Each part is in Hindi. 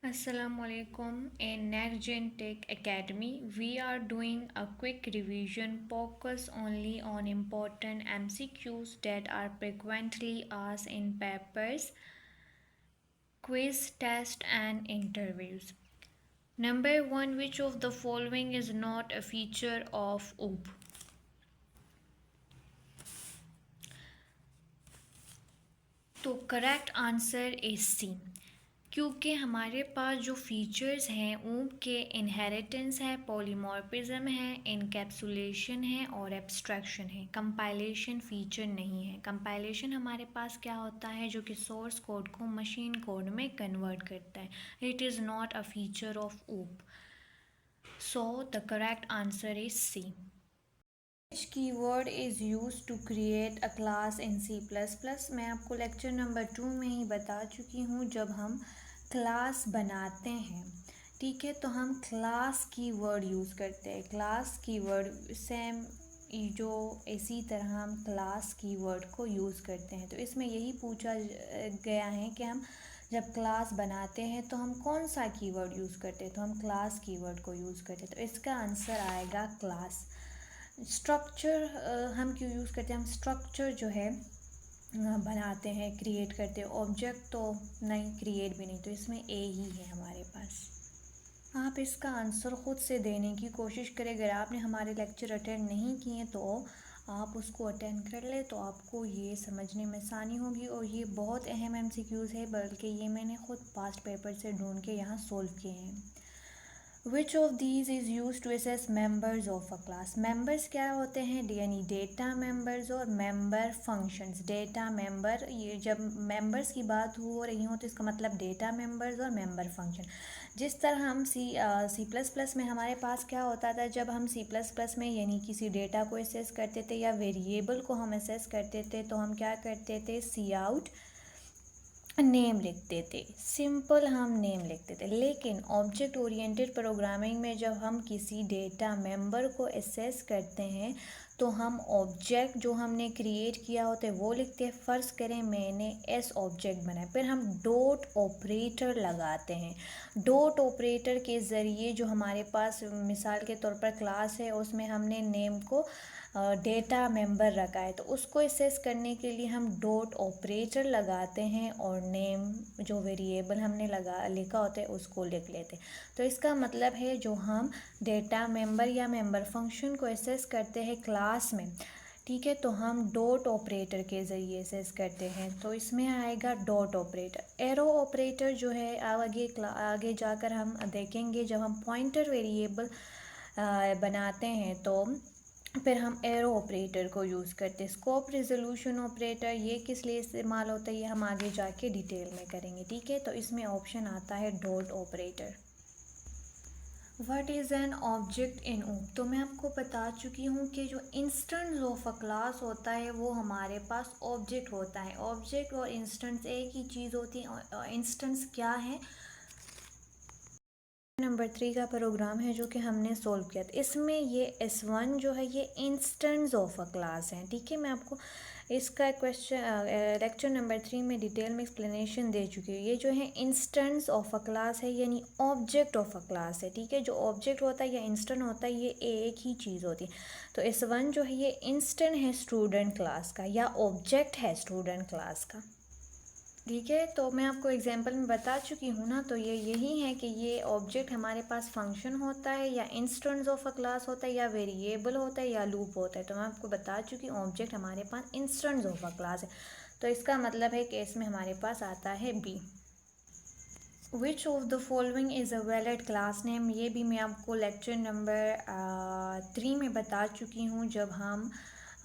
Assalamualaikum. In Next Gen Tech Academy, we are doing a quick revision focus only on important MCQs that are frequently asked in papers, quiz, test, and interviews. Number 1. Which of the following is not a feature of OOP? तो करेक्ट आंसर इज सी, क्योंकि हमारे पास जो फीचर्स हैं उनके इनहेरिटेंस है, पॉलीमॉर्फिज्म है, इनकैप्सुलेशन है और एब्स्ट्रैक्शन है। कंपाइलेशन फीचर नहीं है। कंपाइलेशन हमारे पास क्या होता है, जो कि सोर्स कोड को मशीन कोड में कन्वर्ट करता है। It is not a feature of OOP. So the correct answer is C. Which keyword is used to create a class in C++? मैं आपको लेक्चर नंबर 2 में ही बता चुकी हूँ। जब हम क्लास बनाते हैं, ठीक है, तो हम क्लास कीवर्ड यूज़ करते हैं। क्लास कीवर्ड सेम जो इसी तरह हम क्लास कीवर्ड को यूज़ करते हैं। तो इसमें यही पूछा गया है कि हम जब क्लास बनाते हैं तो हम कौन सा कीवर्ड यूज़ करते हैं, तो हम क्लास कीवर्ड को यूज़ करते हैं। तो इसका आंसर आएगा क्लास। स्ट्रक्चर हम क्यों यूज़ करते हैं, हम स्ट्रक्चर जो है बनाते हैं, क्रिएट करते हैं। ऑब्जेक्ट तो नहीं, क्रिएट भी नहीं, तो इसमें ए ही है हमारे पास। आप इसका आंसर ख़ुद से देने की कोशिश करें। अगर आपने हमारे लेक्चर अटेंड नहीं किए तो आप उसको अटेंड कर ले, तो आपको ये समझने में आसानी होगी। और ये बहुत अहम MCQs है, बल्कि ये मैंने ख़ुद पास्ट पेपर से ढूंढ के यहाँ सोल्व किए हैं। Which of these is used to assess members of a class? Members क्या होते हैं, यानी डेटा मेंबर्स और मेंबर फंक्शंस। डेटा मेंबर, ये जब मेंबर्स की बात हो रही हो तो इसका मतलब डेटा मेंबर्स और मेंबर फंक्शन। जिस तरह हम C++ में हमारे पास क्या होता था, जब हम C++ में यानी किसी डेटा को एसेस करते थे या वेरिएबल को हम एसेस करते थे, तो हम क्या करते थे, सी आउट नेम लिखते थे। सिंपल हम नेम लिखते थे। लेकिन ऑब्जेक्ट ओरिएंटेड प्रोग्रामिंग में जब हम किसी डेटा मेंबर को एसेस करते हैं तो हम ऑब्जेक्ट जो हमने क्रिएट किया होता है वो लिखते हैं। फ़र्ज़ करें मैंने एस ऑब्जेक्ट बनाया, फिर हम डॉट ऑपरेटर लगाते हैं। डॉट ऑपरेटर के ज़रिए जो हमारे पास मिसाल के तौर पर क्लास है, उसमें हमने नेम को डेटा मेंबर रखा है, तो उसको एसेस करने के लिए हम डॉट ऑपरेटर लगाते हैं और नेम जो वेरिएबल हमने लिखा होता है उसको लिख लेते हैं। तो इसका मतलब है जो हम डेटा मेंबर या मेंबर फंक्शन को एसेस करते हैं क्लास में, ठीक है, तो हम डॉट ऑपरेटर के ज़रिए एसेस करते हैं। तो इसमें आएगा डॉट ऑपरेटर। एरो ऑपरेटर जो है आगे जाकर हम देखेंगे। जब हम पॉइंटर वेरिएबल बनाते हैं तो फिर हम एरो ऑपरेटर को यूज़ करते हैं। स्कोप रिजोल्यूशन ऑपरेटर ये किस लिए इस्तेमाल होता है, ये हम आगे जाके डिटेल में करेंगे, ठीक है। तो इसमें ऑप्शन आता है dot operator. What is an object in ऊप? तो मैं आपको बता चुकी हूँ कि जो इंस्टेंस ऑफ अ क्लास होता है वो हमारे पास ऑब्जेक्ट होता है। ऑब्जेक्ट और इंस्टेंस एक ही चीज़ होती है। इंस्टेंस क्या है, नंबर 3 का प्रोग्राम है जो कि हमने सोल्व किया था। इसमें ये S1 जो है ये इंस्टेंस ऑफ अ क्लास है, ठीक है। मैं आपको इसका क्वेश्चन लेक्चर नंबर 3 में डिटेल में एक्सप्लेनेशन दे चुकी हूँ। ये जो है इंस्टेंस ऑफ अ क्लास है, यानी ऑब्जेक्ट ऑफ अ क्लास है, ठीक है। जो ऑब्जेक्ट होता है या इंस्टेंस होता है ये एक ही चीज़ होती है। तो S1 जो है ये इंस्टेंस है स्टूडेंट क्लास का या ऑब्जेक्ट है स्टूडेंट क्लास का, ठीक है। तो मैं आपको एग्जांपल में बता चुकी हूँ ना, तो ये यही है कि ये ऑब्जेक्ट हमारे पास फंक्शन होता है या इंस्टेंस ऑफ अ क्लास होता है या वेरिएबल होता है या लूप होता है। तो मैं आपको बता चुकी हूँ ऑब्जेक्ट हमारे पास इंस्टेंस ऑफ अ क्लास है। तो इसका मतलब है कि इसमें हमारे पास आता है B. Which of the following is a valid class name? ये भी मैं आपको लेक्चर नंबर 3 में बता चुकी हूँ, जब हम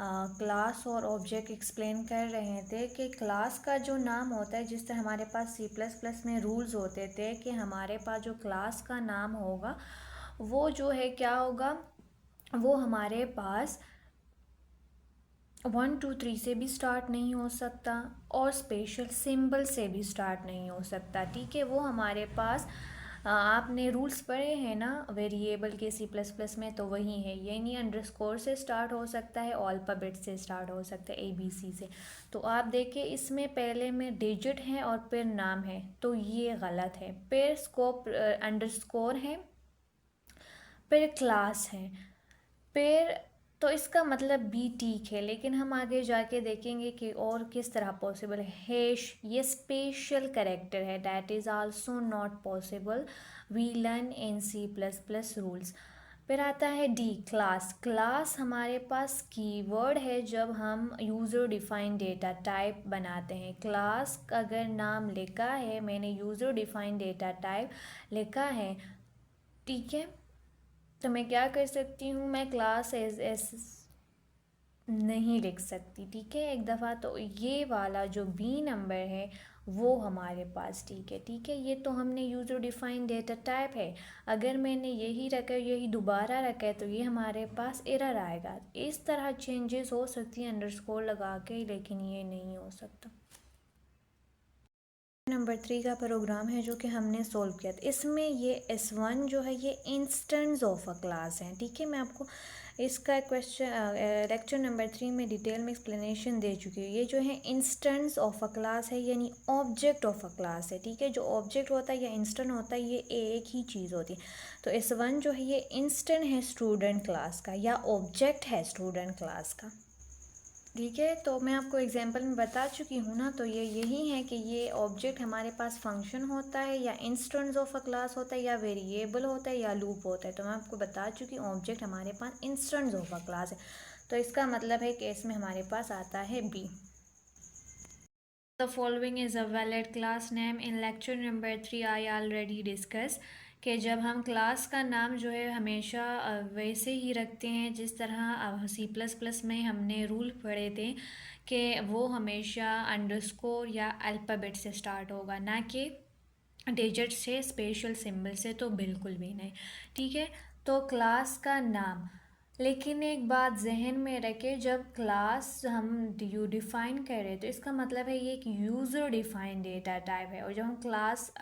क्लास और ऑब्जेक्ट एक्सप्लेन कर रहे थे कि क्लास का जो नाम होता है, जिस तरह हमारे पास C++ में रूल्स होते थे कि हमारे पास जो क्लास का नाम होगा वो जो है क्या होगा, वो हमारे पास 1 2 3 से भी स्टार्ट नहीं हो सकता और स्पेशल सिंबल से भी स्टार्ट नहीं हो सकता, ठीक है। वो हमारे पास आपने रूल्स पढ़े हैं ना वेरिएबल के सी प्लस प्लस में, तो वही है, यानी अंडरस्कोर से स्टार्ट हो सकता है, अल्फ़ाबेट से स्टार्ट हो सकता है, ABC से। तो आप देखिए इसमें पहले में डिजिट है और फिर नाम है, तो ये गलत है। फिर स्कोप अंडरस्कोर है, फिर क्लास है, फिर तो इसका मतलब बी ठीक है, लेकिन हम आगे जाके देखेंगे कि और किस तरह पॉसिबल है। हैश ये स्पेशल कैरेक्टर है, that is also not possible, we learn in C plus plus rules. फिर आता है डी क्लास। क्लास हमारे पास कीवर्ड है जब हम यूज़र डिफाइन डेटा टाइप बनाते हैं। क्लास अगर नाम लिखा है, मैंने यूज़र डिफाइन डेटा टाइप लिखा है, ठीक है, तो मैं क्या कर सकती हूँ, मैं क्लास एस नहीं लिख सकती, ठीक है, एक दफ़ा। तो ये वाला जो बी नंबर है वो हमारे पास ठीक है, ठीक है। ये तो हमने यूज़र डिफाइन डेटा टाइप है, अगर मैंने यही रखा है, यही दोबारा रखा है, तो ये हमारे पास एरर आएगा। इस तरह चेंजेस हो सकती हैं अंडरस्कोर लगा के, लेकिन ये नहीं हो सकता। नंबर 3 का प्रोग्राम है जो कि हमने सोल्व किया था। इसमें ये S1 जो है ये इंस्टेंस ऑफ अ क्लास है, ठीक है। मैं आपको इसका क्वेश्चन लेक्चर नंबर 3 में डिटेल में एक्सप्लेनेशन दे चुकी हूँ। ये जो है इंस्टेंस ऑफ अ क्लास है, यानी ऑब्जेक्ट ऑफ अ क्लास है, ठीक है। जो ऑब्जेक्ट होता है या इंस्टेंस होता है, ये एक ही चीज़ होती है। तो S1 जो है ये इंस्टेंस है स्टूडेंट क्लास का, या ऑब्जेक्ट है स्टूडेंट क्लास का, ठीक है। तो मैं आपको एग्जांपल में बता चुकी हूँ ना, तो ये यही है कि ये ऑब्जेक्ट हमारे पास फंक्शन होता है, या इंस्टेंस ऑफ अ क्लास होता है, या वेरिएबल होता है, या लूप होता है। तो मैं आपको बता चुकी हूँ ऑब्जेक्ट हमारे पास इंस्टेंस ऑफ अ क्लास है, तो इसका मतलब है कि इसमें हमारे पास आता है B. The following is a valid class name. In lecture number 3 I already discussed कि जब हम क्लास का नाम जो है हमेशा वैसे ही रखते हैं जिस तरह सी प्लस प्लस में हमने रूल पढ़े थे कि वो हमेशा अंडरस्कोर या अल्फ़ाबेट से स्टार्ट होगा, ना कि डिजिट से, स्पेशल सिंबल से, तो बिल्कुल भी नहीं, ठीक है। तो क्लास का नाम, लेकिन एक बात जहन में रखें, जब क्लास हम डिफाइन कर रहे हैं तो इसका मतलब है ये एक यूज़र डिफाइन डेटा टाइप है, और जब हम क्लास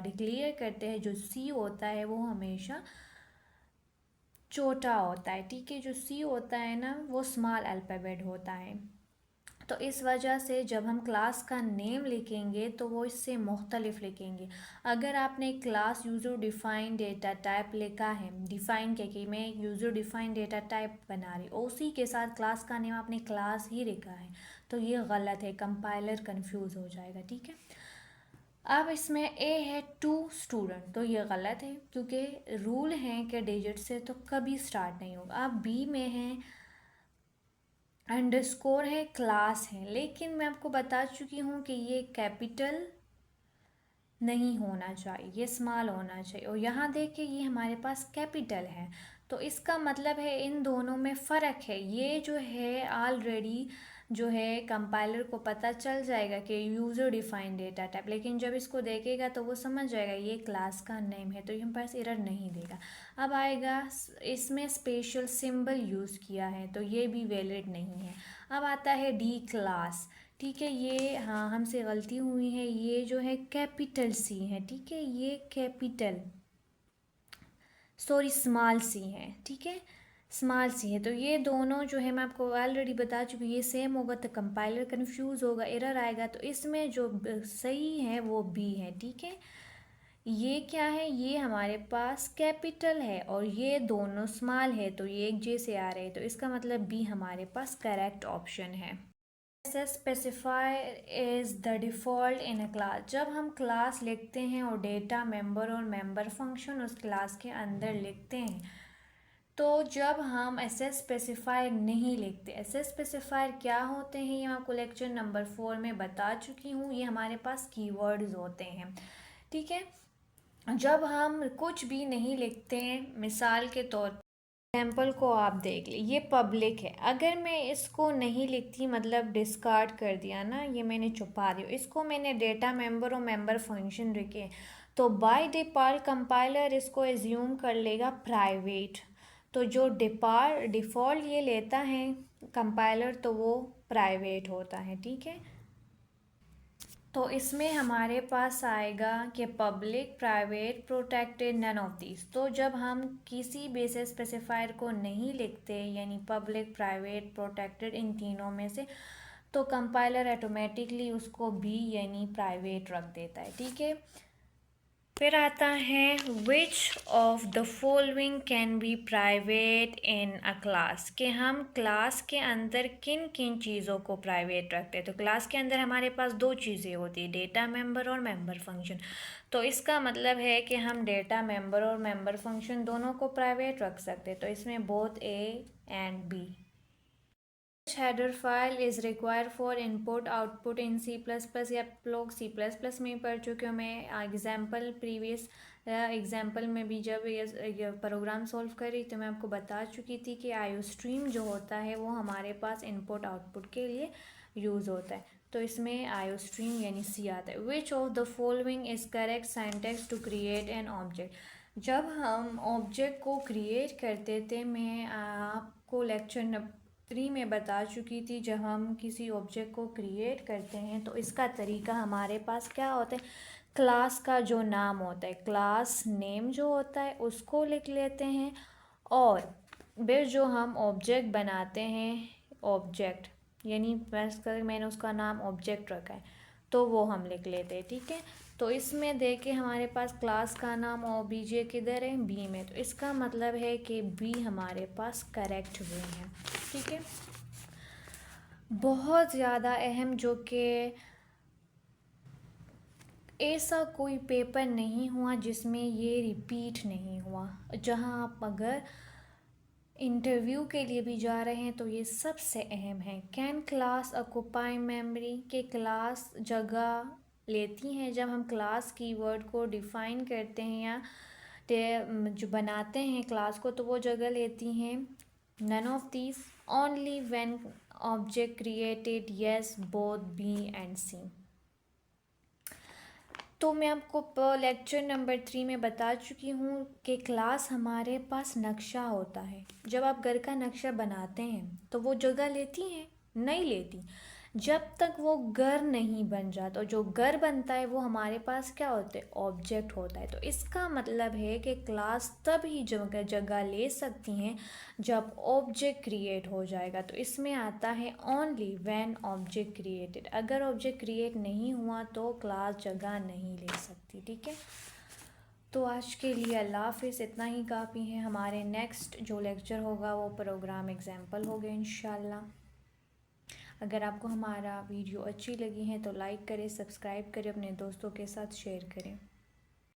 डिक्लेयर करते हैं, जो सी होता है वो हमेशा छोटा होता है, ठीक है। जो सी होता है ना वो स्मॉल अल्फ़ाबेट होता है। तो इस वजह से जब हम क्लास का नेम लिखेंगे तो वो इससे मुख्तलिफ लिखेंगे। अगर आपने class user define data type लिखा है, डिफ़ाइन के कि मैं यूज़र डिफाइन डेटा टाइप बना रही, उसी के साथ क्लास का नेम आपने क्लास ही लिखा है, तो ये गलत है, कंपाइलर कंफ्यूज हो जाएगा, ठीक है। अब इसमें ए है टू स्टूडेंट, तो ये गलत है क्योंकि रूल है कि डिजिट से तो कभी स्टार्ट नहीं होगा। अब बी में है अंडरस्कोर है, क्लास है, लेकिन मैं आपको बता चुकी हूँ कि ये कैपिटल नहीं होना चाहिए, ये स्मॉल होना चाहिए, और यहाँ देखिए ये हमारे पास कैपिटल है, तो इसका मतलब है इन दोनों में फ़र्क है। ये जो है ऑलरेडी जो है कंपाइलर को पता चल जाएगा कि यूज़र डिफाइन डेटा टाइप, लेकिन जब इसको देखेगा तो वो समझ जाएगा ये क्लास का नेम है, तो ये हमारे पास एरर नहीं देगा। अब आएगा इसमें स्पेशल सिंबल यूज़ किया है, तो ये भी वैलिड नहीं है। अब आता है डी क्लास, ठीक है, ये हाँ हमसे गलती हुई है, ये जो है कैपिटल सी है, ठीक है, ये कैपिटल सॉरी स्मॉल सी है, ठीक है, स्मॉल सी है। तो ये दोनों जो है मैं आपको ऑलरेडी बता चुकी हूँ, ये सेम होगा तो कंपाइलर कंफ्यूज होगा, एरर आएगा। तो इसमें जो सही है वो बी है, ठीक है। ये क्या है, ये हमारे पास कैपिटल है और ये दोनों स्मॉल है, तो ये एक जैसे आ रहे हैं, तो इसका मतलब बी हमारे पास करेक्ट ऑप्शन है। Specifier is the default in a class. जब हम क्लास लिखते हैं और डेटा मेंबर और मेंबर फंक्शन उस क्लास के अंदर लिखते हैं, तो जब हम एसएस स्पेसिफायर नहीं लिखते, एसएस स्पेसिफायर क्या होते हैं ये मैं आपको लेक्चर नंबर 4 में बता चुकी हूँ। ये हमारे पास कीवर्ड्स होते हैं, ठीक है। जब हम कुछ भी नहीं लिखते हैं, मिसाल के तौर एग्जाम्पल को आप देख ली, ये पब्लिक है, अगर मैं इसको नहीं लिखती, मतलब डिस्कार्ड कर दिया ना, ये मैंने छुपा दी, इसको मैंने डेटा मेंबर और मेंबर फंक्शन रखे, तो बाय डिफ़ॉल्ट कंपाइलर इसको एज्यूम कर लेगा प्राइवेट। तो जो डिफ़ॉल्ट ये लेता है कंपाइलर, तो वो प्राइवेट होता है, ठीक है। तो इसमें हमारे पास आएगा कि public, private, protected, none of these. तो जब हम किसी बेसिस स्पेसिफायर को नहीं लिखते, यानी पब्लिक, प्राइवेट, प्रोटेक्टेड, इन तीनों में से, तो कंपाइलर ऑटोमेटिकली उसको बी यानी प्राइवेट रख देता है। ठीक है, फिर आता है which of the following can be private in a class, कि हम क्लास के अंदर किन किन चीज़ों को प्राइवेट रखते हैं। तो क्लास के अंदर हमारे पास दो चीज़ें होती है, डेटा मेंबर और मेंबर फंक्शन। तो इसका मतलब है कि हम डेटा मेंबर और मेंबर फंक्शन दोनों को प्राइवेट रख सकते हैं। तो इसमें both A and B. Header file is require for input output in C++। या आप लोग C++ में ही पढ़ चुके हो। मैं एग्जाम्पल प्रीवियस एग्जाम्पल में भी जब ये प्रोग्राम सॉल्व करी तो मैं आपको बता चुकी थी कि आईओस्ट्रीम जो होता है वो हमारे पास इनपुट आउटपुट के लिए यूज़ होता है। तो इसमें आईओस्ट्रीम यानी C आता है। Which of the following is correct syntax to create an object. जब हम ऑब्जेक्ट को क्रिएट करते थे, मैं आपको लेक्चर 3 में बता चुकी थी, जब हम किसी ऑब्जेक्ट को क्रिएट करते हैं तो इसका तरीका हमारे पास क्या होता है, क्लास का जो नाम होता है, क्लास नेम जो होता है उसको लिख लेते हैं, और फिर जो हम ऑब्जेक्ट बनाते हैं, ऑब्जेक्ट यानी मैंने उसका नाम ऑब्जेक्ट रखा है तो वो हम लिख लेते हैं। ठीक है, तो इसमें देखे हमारे पास क्लास का नाम ओबीजे किधर है, बी में। तो इसका मतलब है कि बी हमारे पास करेक्ट हुए हैं। ठीक है, बहुत ज़्यादा अहम, जो कि ऐसा कोई पेपर नहीं हुआ जिसमें ये रिपीट नहीं हुआ। जहाँ आप अगर इंटरव्यू के लिए भी जा रहे हैं तो ये सबसे अहम है। कैन क्लास ऑक्यूपाई मेमोरी, के क्लास जगह लेती हैं। जब हम क्लास कीवर्ड को डिफ़ाइन करते हैं या जो बनाते हैं क्लास को, तो वो जगह लेती हैं। None of these, only when object created, yes, both, B and C. तो मैं आपको लेक्चर नंबर 3 में बता चुकी हूँ कि क्लास हमारे पास नक्शा होता है। जब आप घर का नक्शा बनाते हैं तो वो जगह लेती हैं, नहीं लेती। जब तक वो घर नहीं बन जाता, जो घर बनता है वो हमारे पास क्या होता है, ऑब्जेक्ट होता है। तो इसका मतलब है कि क्लास तब ही जगह ले सकती हैं जब ऑब्जेक्ट क्रिएट हो जाएगा। तो इसमें आता है ओनली व्हेन ऑब्जेक्ट क्रिएटेड। अगर ऑब्जेक्ट क्रिएट नहीं हुआ तो क्लास जगह नहीं ले सकती। ठीक है, तो आज के लिए अल्लाह हाफिज़, इतना ही काफ़ी है। हमारे नेक्स्ट जो लेक्चर होगा वो प्रोग्राम एग्जाम्पल होगा इंशाल्लाह। अगर आपको हमारा वीडियो अच्छी लगी है तो लाइक करें, सब्सक्राइब करें, अपने दोस्तों के साथ शेयर करें।